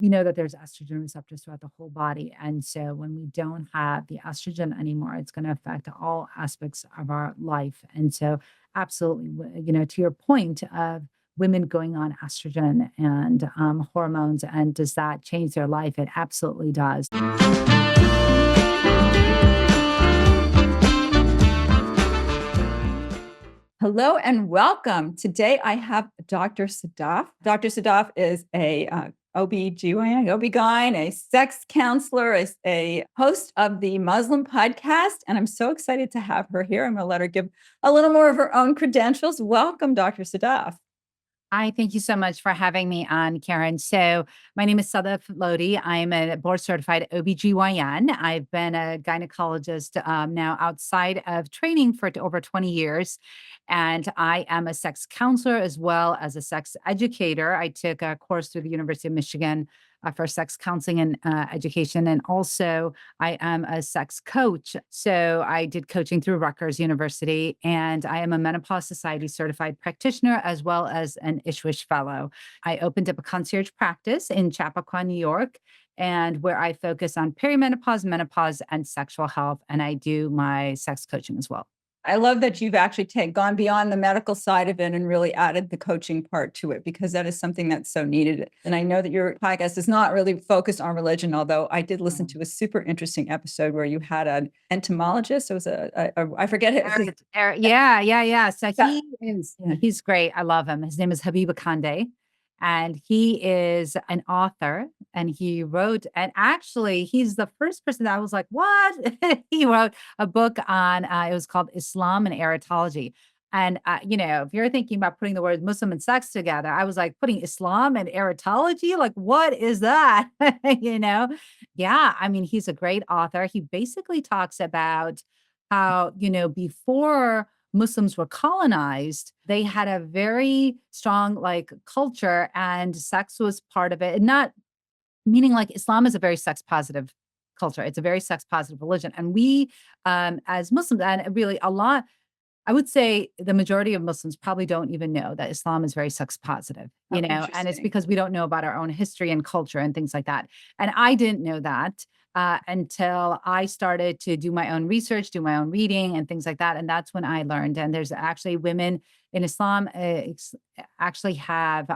We know that there's estrogen receptors throughout the whole body. And so when we don't have the estrogen anymore, it's going to affect all aspects of our life. And so, absolutely, to your point of women going on estrogen and hormones, and does that change their life? It absolutely does. Hello and welcome. Today I have Dr. Sadaf. Dr. Sadaf is a OB-GYN, a sex counselor, a host of the Muslim podcast, and I'm so excited to have her here. I'm going to let her give a little more of her own credentials. Welcome, Dr. Sadaf. Hi, thank you so much for having me on, Karen. So, my name is Sadaf Lodhi. I'm a board certified OB-GYN. I've been a gynecologist now outside of training for over 20 years. And I am a sex counselor as well as a sex educator. I took a course through the University of Michigan for sex counseling and education. And also, I am a sex coach. So I did coaching through Rutgers University, and I am a Menopause Society certified practitioner as well as an Ishwish Fellow. I opened up a concierge practice in Chappaqua, New York, and where I focus on perimenopause, menopause, and sexual health. And I do my sex coaching as well. I love that you've actually gone beyond the medical side of it and really added the coaching part to it, because that is something that's so needed. And I know that your podcast is not really focused on religion, although I did listen to a super interesting episode where you had an entomologist. It was I forget it. Yeah. So Yeah. he's great. I love him. His name is Habib Akande. And he is an author, and he wrote, and actually he's the first person that I was like, what? He wrote a book on, it was called Islam and Erotology. And, if you're thinking about putting the word Muslim and sex together, I was like, putting Islam and erotology, like, what is that? you know? Yeah. I mean, he's a great author. He basically talks about how, before Muslims were colonized, they had a very strong like culture, and sex was part of it. And not meaning like Islam is a very sex positive culture. It's a very sex positive religion. And we, as Muslims, and really a lot, I would say the majority of Muslims probably don't even know that Islam is very sex positive, Oh, and it's interesting. because we don't know about our own history and culture and things like that. And I didn't know that until I started to do my own research, do my own reading and things like that. And that's when I learned. And there's actually women in Islam actually have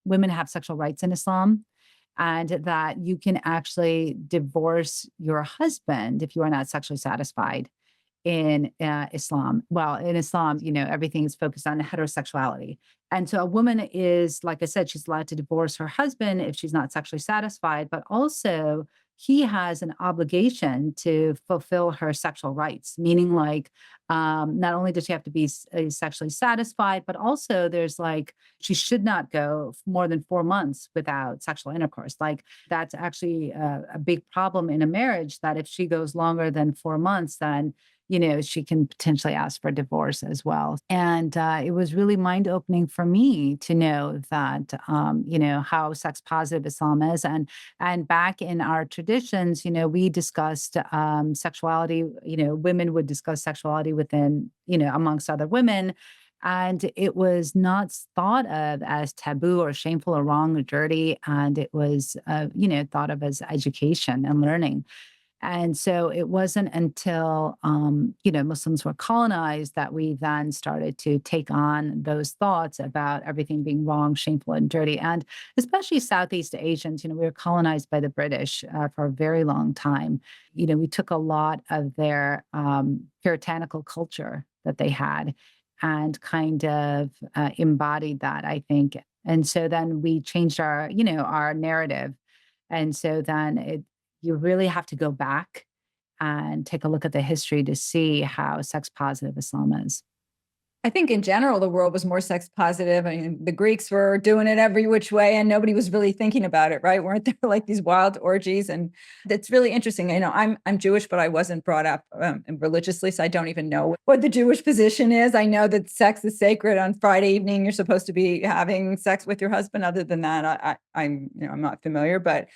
women have sexual rights in Islam, and that you can actually divorce your husband if you are not sexually satisfied in Islam. Well, in Islam, everything is focused on heterosexuality. And so a woman is, like I said, she's allowed to divorce her husband if she's not sexually satisfied, but also he has an obligation to fulfill her sexual rights, meaning like not only does she have to be sexually satisfied, but also there's like, she should not go more than 4 months without sexual intercourse. Like that's actually a big problem in a marriage, that if she goes longer than 4 months, then she can potentially ask for divorce as well. And it was really mind opening for me to know that, how sex positive Islam is. And back in our traditions, we discussed sexuality, women would discuss sexuality within, amongst other women. And it was not thought of as taboo or shameful or wrong or dirty. And it was, thought of as education and learning. And so it wasn't until, Muslims were colonized that we then started to take on those thoughts about everything being wrong, shameful, and dirty. And especially Southeast Asians, we were colonized by the British for a very long time. We took a lot of their puritanical culture that they had and kind of embodied that, I think. And so then we changed our narrative. And so then you really have to go back and take a look at the history to see how sex positive Islam is. I think in general, the world was more sex positive. I mean, the Greeks were doing it every which way and nobody was really thinking about it, right? Weren't there like these wild orgies? And that's really interesting. I'm Jewish, but I wasn't brought up religiously, so I don't even know what the Jewish position is. I know that sex is sacred. On Friday evening, you're supposed to be having sex with your husband. Other than that, I'm not familiar. But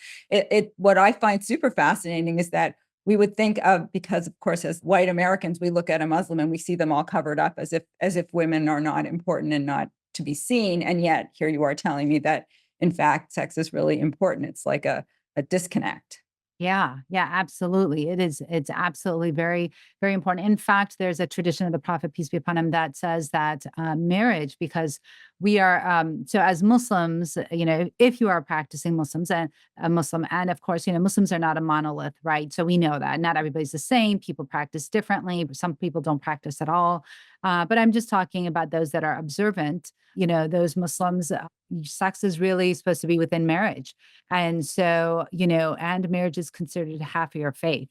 what I find super fascinating is that we would think of, because of course, as white Americans, we look at a Muslim and we see them all covered up as if women are not important and not to be seen. And yet here you are telling me that in fact, sex is really important. It's like a disconnect. Yeah, yeah, absolutely. It is. It's absolutely very, very important. In fact, there's a tradition of the Prophet, peace be upon him, that says that marriage, because we are, so as Muslims, if you are practicing Muslims and a Muslim, and of course, Muslims are not a monolith, right? So we know that not everybody's the same. People practice differently. Some people don't practice at all. But I'm just talking about those that are observant. Those Muslims, sex is really supposed to be within marriage. And so, and marriage is considered half of your faith.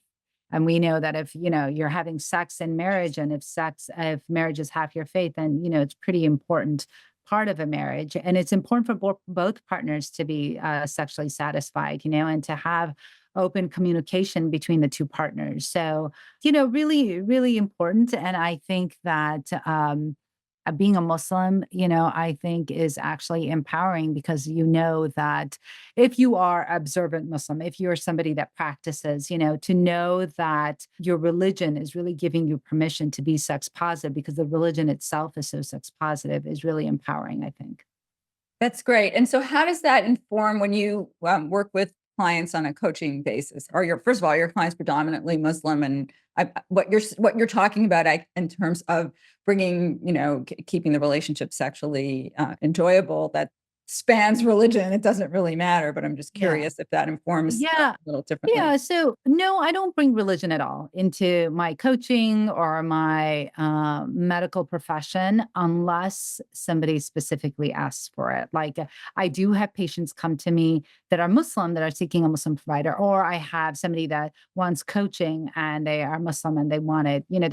And we know that if, you're having sex in marriage, and if marriage is half your faith, then, it's pretty important part of a marriage. And it's important for both partners to be sexually satisfied, and to have open communication between the two partners. So, really, really important. And I think that, being a Muslim, I think is actually empowering, because that if you are observant Muslim, if you're somebody that practices, to know that your religion is really giving you permission to be sex positive, because the religion itself is so sex positive, is really empowering, I think. That's great. And so how does that inform when you work with clients on a coaching basis? Are your first of all, your clients predominantly Muslim, and what you're talking about in terms of bringing, keeping the relationship sexually enjoyable, that spans religion. It doesn't really matter, but I'm just Yeah. curious if that informs Yeah. a little differently. Yeah. So, no, I don't bring religion at all into my coaching or my medical profession, unless somebody specifically asks for it. Like, I do have patients come to me that are Muslim, that are seeking a Muslim provider, or I have somebody that wants coaching and they are Muslim and they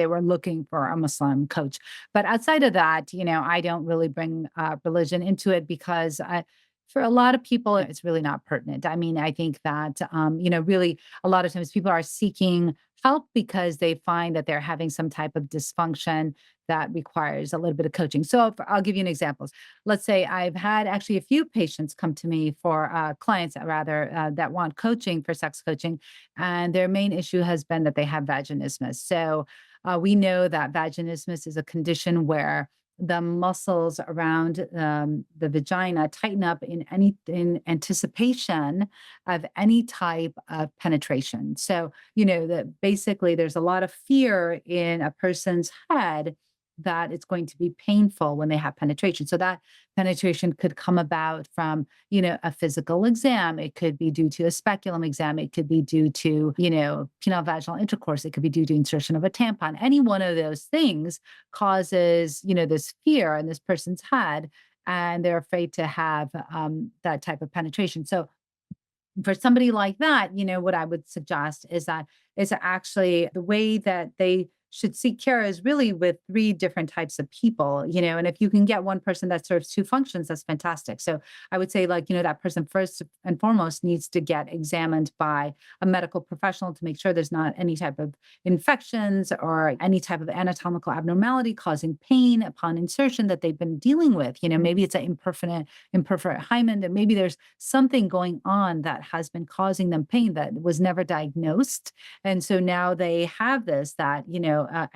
were looking for a Muslim coach. But outside of that, I don't really bring religion into it, because for a lot of people, it's really not pertinent. I mean, I think that, really a lot of times people are seeking help because they find that they're having some type of dysfunction that requires a little bit of coaching. So I'll give you an example. Let's say I've had actually a few patients come to me, for clients rather, that want coaching, for sex coaching. And their main issue has been that they have vaginismus. So we know that vaginismus is a condition where the muscles around the vagina tighten up in anticipation of any type of penetration. So, that basically there's a lot of fear in a person's head that it's going to be painful when they have penetration. So that penetration could come about from, a physical exam. It could be due to a speculum exam. It could be due to, penile vaginal intercourse. It could be due to insertion of a tampon. Any one of those things causes, this fear in this person's head, and they're afraid to have that type of penetration. So for somebody like that, what I would suggest is that is actually the way that they should seek care is really with three different types of people, and if you can get one person that serves two functions, that's fantastic. So I would say, like, that person first and foremost needs to get examined by a medical professional to make sure there's not any type of infections or any type of anatomical abnormality causing pain upon insertion that they've been dealing with. Maybe it's an imperforate hymen, and maybe there's something going on that has been causing them pain that was never diagnosed. And so now they have this, that,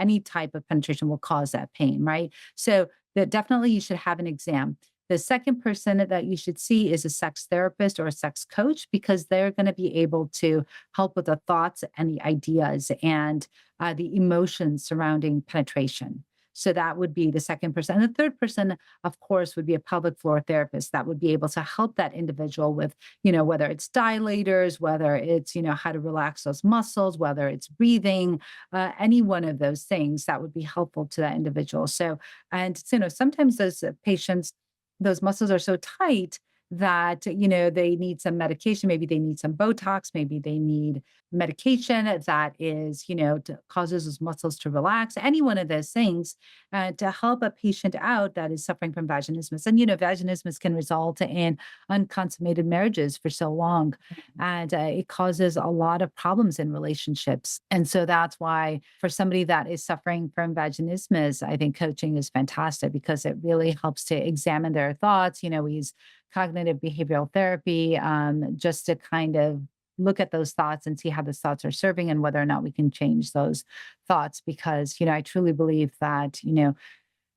any type of penetration will cause that pain, right? So that definitely you should have an exam. The second person that you should see is a sex therapist or a sex coach, because they're going to be able to help with the thoughts and the ideas and the emotions surrounding penetration. So that would be the second person. And the third person, of course, would be a pelvic floor therapist that would be able to help that individual with, whether it's dilators, whether it's, how to relax those muscles, whether it's breathing, any one of those things that would be helpful to that individual. So, and, sometimes those patients, those muscles are so tight that, they need some medication. Maybe they need some Botox. Maybe they need medication that is, causes those muscles to relax. Any one of those things to help a patient out that is suffering from vaginismus. And, vaginismus can result in unconsummated marriages for so long. And it causes a lot of problems in relationships. And so that's why for somebody that is suffering from vaginismus, I think coaching is fantastic, because it really helps to examine their thoughts. We use cognitive behavioral therapy, just to kind of look at those thoughts and see how those thoughts are serving and whether or not we can change those thoughts. Because, I truly believe that,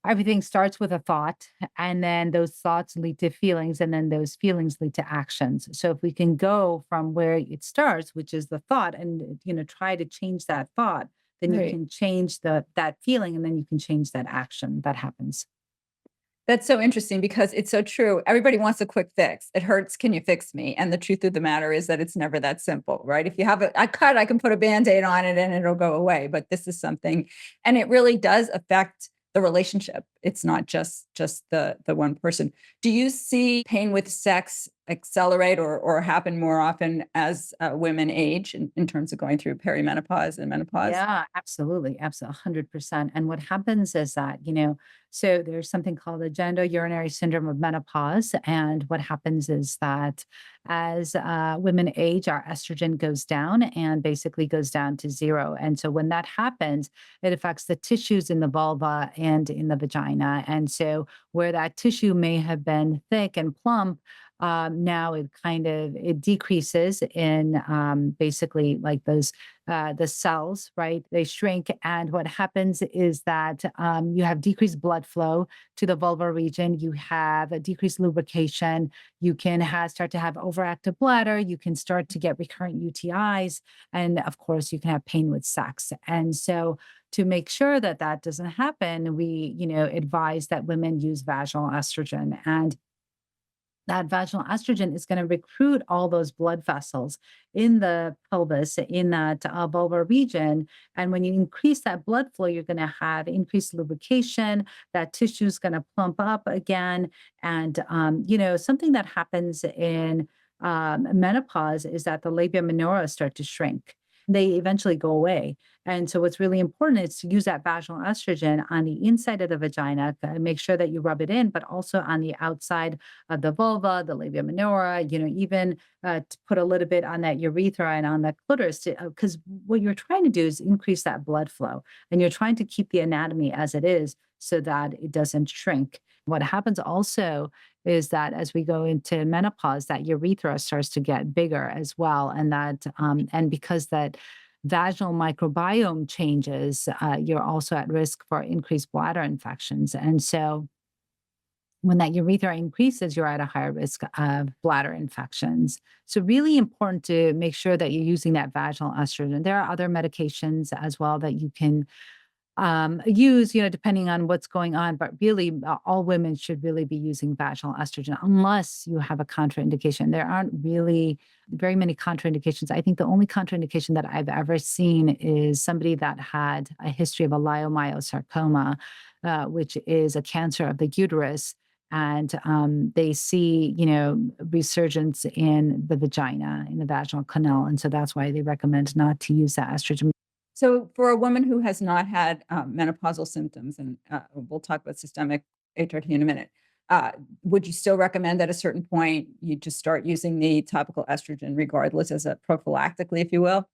Everything starts with a thought, and then those thoughts lead to feelings, and then those feelings lead to actions. So if we can go from where it starts, which is the thought, and try to change that thought, then you Right. can change that feeling, and then you can change that action that happens. That's so interesting because it's so true. Everybody wants a quick fix. It hurts. Can you fix me? And the truth of the matter is that it's never that simple, right? If you have a cut, I can put a band-aid on it and it'll go away. But this is something, and it really does affect the relationship. It's not just the one person. Do you see pain with sex accelerate or happen more often as women age in terms of going through perimenopause and menopause? Yeah, absolutely. Absolutely. 100%. And what happens is that, so there's something called the genitourinary syndrome of menopause. And what happens is that as women age, our estrogen goes down and basically goes down to zero. And so when that happens, it affects the tissues in the vulva and in the vagina. And so where that tissue may have been thick and plump, now it decreases in basically like those the cells, right? They shrink. And what happens is that you have decreased blood flow to the vulvar region. You have a decreased lubrication. You can start to have overactive bladder. You can start to get recurrent UTIs. And of course, you can have pain with sex. And so, to make sure that that doesn't happen, we, advise that women use vaginal estrogen. And that vaginal estrogen is going to recruit all those blood vessels in the pelvis, in that vulvar region. And when you increase that blood flow, you're going to have increased lubrication. That tissue is going to plump up again. And, something that happens in menopause is that the labia minora start to shrink. They eventually go away. And so, what's really important is to use that vaginal estrogen on the inside of the vagina, make sure that you rub it in, but also on the outside of the vulva, the labia minora, even to put a little bit on that urethra and on the clitoris, because what you're trying to do is increase that blood flow, and you're trying to keep the anatomy as it is so that it doesn't shrink. What happens also is that as we go into menopause, that urethra starts to get bigger as well, and because that vaginal microbiome changes, you're also at risk for increased bladder infections. And so when that urethra increases, you're at a higher risk of bladder infections. So, really important to make sure that you're using that vaginal estrogen. There are other medications as well that you can use, depending on what's going on. But really, all women should really be using vaginal estrogen unless you have a contraindication. There aren't really very many contraindications. I think the only contraindication that I've ever seen is somebody that had a history of a leiomyosarcoma, which is a cancer of the uterus. And they see, resurgence in the vagina, in the vaginal canal. And so that's why they recommend not to use that estrogen. So for a woman who has not had menopausal symptoms, and we'll talk about systemic HRT in a minute, uh, would you still recommend at a certain point you just start using the topical estrogen regardless as a prophylactically, if you will?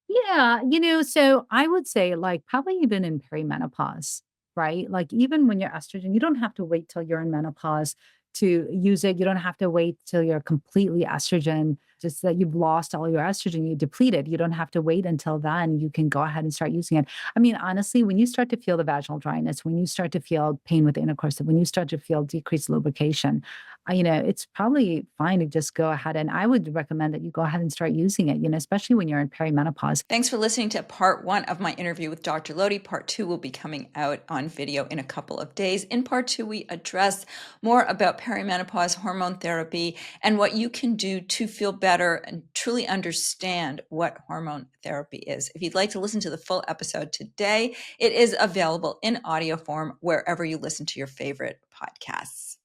Yeah, so I would say like probably even in perimenopause, right? Like even when you're estrogen, you don't have to wait till you're in menopause to use it. You don't have to wait till you're completely estrogen, just that you've lost all your estrogen, you depleted. You don't have to wait until then. You can go ahead and start using it. I mean, honestly, when you start to feel the vaginal dryness, when you start to feel pain with intercourse, when you start to feel decreased lubrication, it's probably fine to just go ahead. And I would recommend that you go ahead and start using it, especially when you're in perimenopause. Thanks for listening to part one of my interview with Dr. Lodhi. Part two will be coming out on video in a couple of days. In part two, we address more about perimenopause, hormone therapy, and what you can do to feel better and truly understand what hormone therapy is. If you'd like to listen to the full episode today, it is available in audio form wherever you listen to your favorite podcasts.